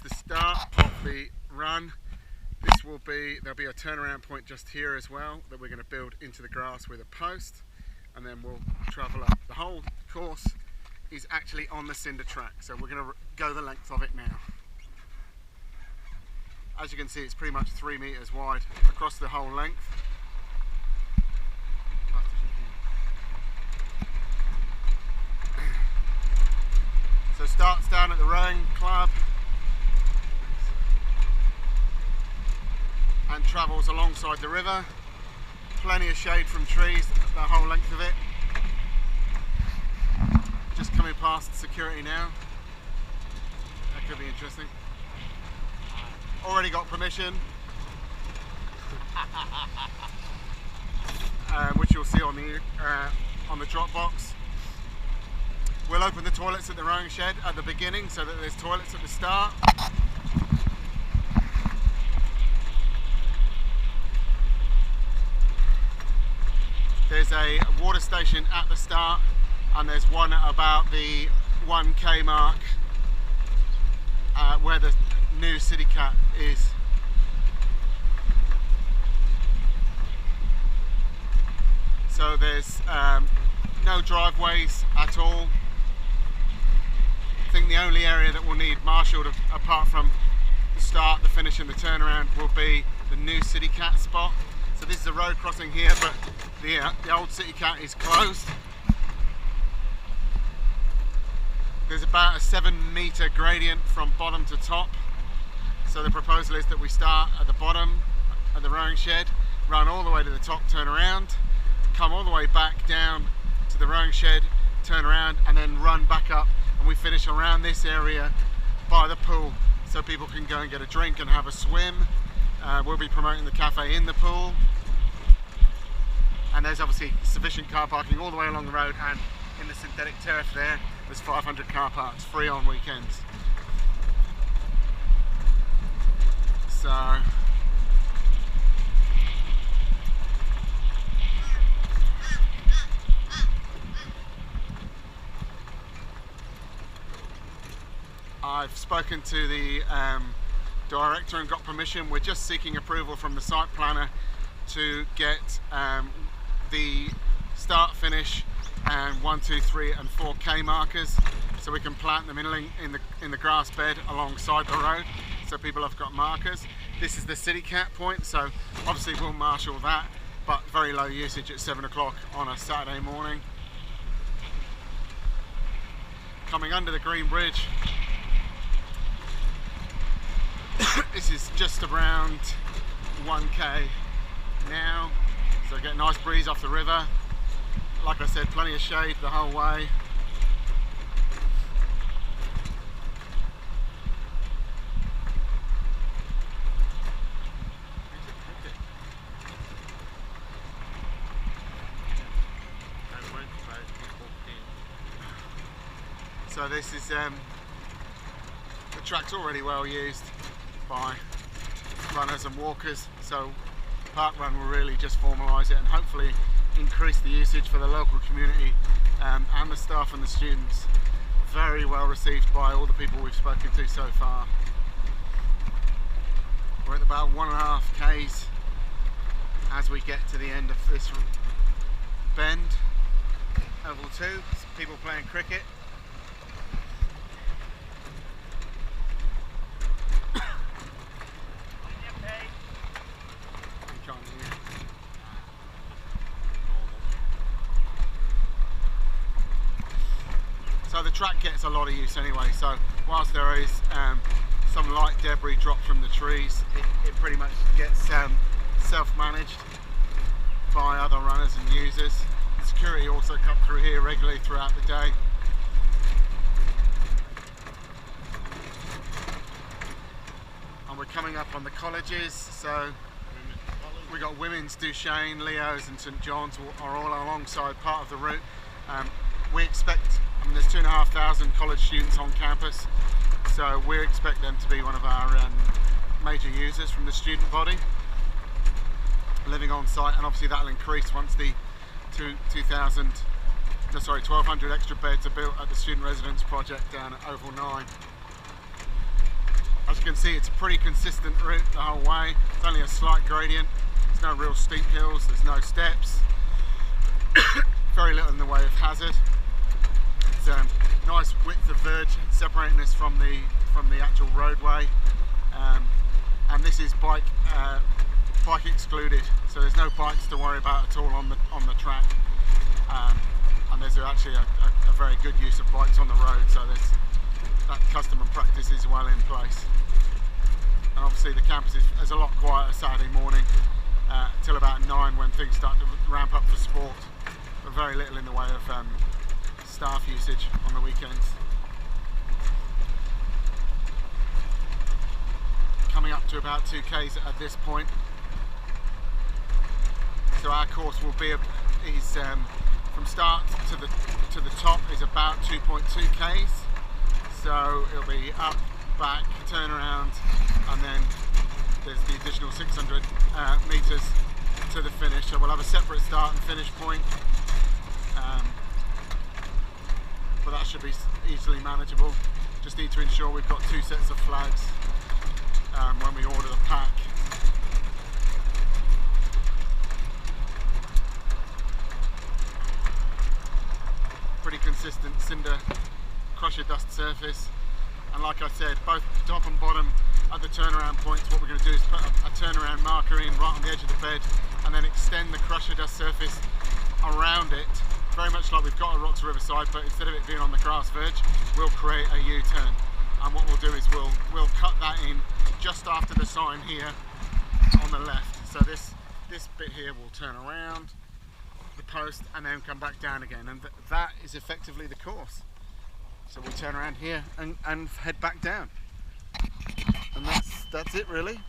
is the start of the run. There'll be a turnaround point just here as well that we're going to build into the grass with a post, and then we'll travel up. The whole course is actually on the cinder track, so we're going to go the length of it now. As you can see, it's pretty much 3 meters wide across the whole length. So starts down at the rowing club and travels alongside the river. Plenty of shade from trees the whole length of it. Just coming past security now. That could be interesting. Already got permission, which you'll see on the drop box. We'll open the toilets at the rowing shed at the beginning so that there's toilets at the start. There's a water station at the start, and there's one at about the 1k mark where the new city cat is. So there's no driveways at all. I think the only area that will need marshalled apart from the start, the finish and the turnaround will be the new city cat spot. So this is a road crossing here, but the old city cat is closed. There's about a 7-meter gradient from bottom to top. So the proposal is that we start at the bottom at the rowing shed, run all the way to the top, turn around, come all the way back down to the rowing shed, turn around, and then run back up, and we finish around this area by the pool so people can go and get a drink and have a swim. We'll be promoting the cafe in the pool, and there's obviously sufficient car parking all the way along the road, and in the synthetic turf there's 500 car parks free on weekends. So I've spoken to the director and got permission. We're just seeking approval from the site planner to get the start, finish, and 1, 2, 3, and 4K markers, so we can plant them in the grass bed alongside the road, so people have got markers. This is the city cat point, so obviously we'll marshal that, but very low usage at 7 o'clock on a Saturday morning. Coming under the Green Bridge. This is just around 1k now, so get a nice breeze off the river. Like I said, plenty of shade the whole way. So this is the track's already well used by runners and walkers, so parkrun will really just formalise it and hopefully increase the usage for the local community and the staff and the students. Very well received by all the people we've spoken to so far. We're at about 1.5 k's as we get to the end of this bend. Oval 2, people playing cricket. So the track gets a lot of use anyway, so whilst there is some light debris dropped from the trees, it pretty much gets self-managed by other runners and users. The security also come through here regularly throughout the day. And we're coming up on the colleges, so we've got Women's, Duchesne, Leo's and St John's are all alongside part of the route. We expect, there's 2,500 college students on campus, so we expect them to be one of our major users from the student body living on site, and obviously that'll increase once the 1,200 extra beds are built at the student residence project down at Oval 9. As can see, it's a pretty consistent route the whole way. It's only a slight gradient. There's no real steep hills, there's no steps. Very little in the way of hazard. It's a nice width of verge separating this from the actual roadway, and this is bike excluded, so there's no bikes to worry about at all on the track, and there's actually a very good use of bikes on the road, so that custom and practice is well in place. And obviously the campus is a lot quieter Saturday morning till about 9 when things start to ramp up for sport, but very little in the way of staff usage on the weekends. Coming up to about 2Ks at this point. So our course will be from start to the top is about 2.2 Ks. So it'll be up, back, turn around, and then there's the additional 600 meters to the finish. So we'll have a separate start and finish point, but that should be easily manageable. Just need to ensure we've got 2 sets of flags when we order the pack. Pretty consistent cinder crusher dust surface, and like I said, both top and bottom at the turnaround points, what we're going to do is put a turnaround marker in right on the edge of the bed and then extend the crusher dust surface around it, very much like we've got at Rocks Riverside, but instead of it being on the grass verge, we'll create a U-turn. And what we'll do is we'll cut that in just after the sign here on the left. So this bit here will turn around the post and then come back down again, and that is effectively the course. So we'll turn around here and head back down, and that's it really.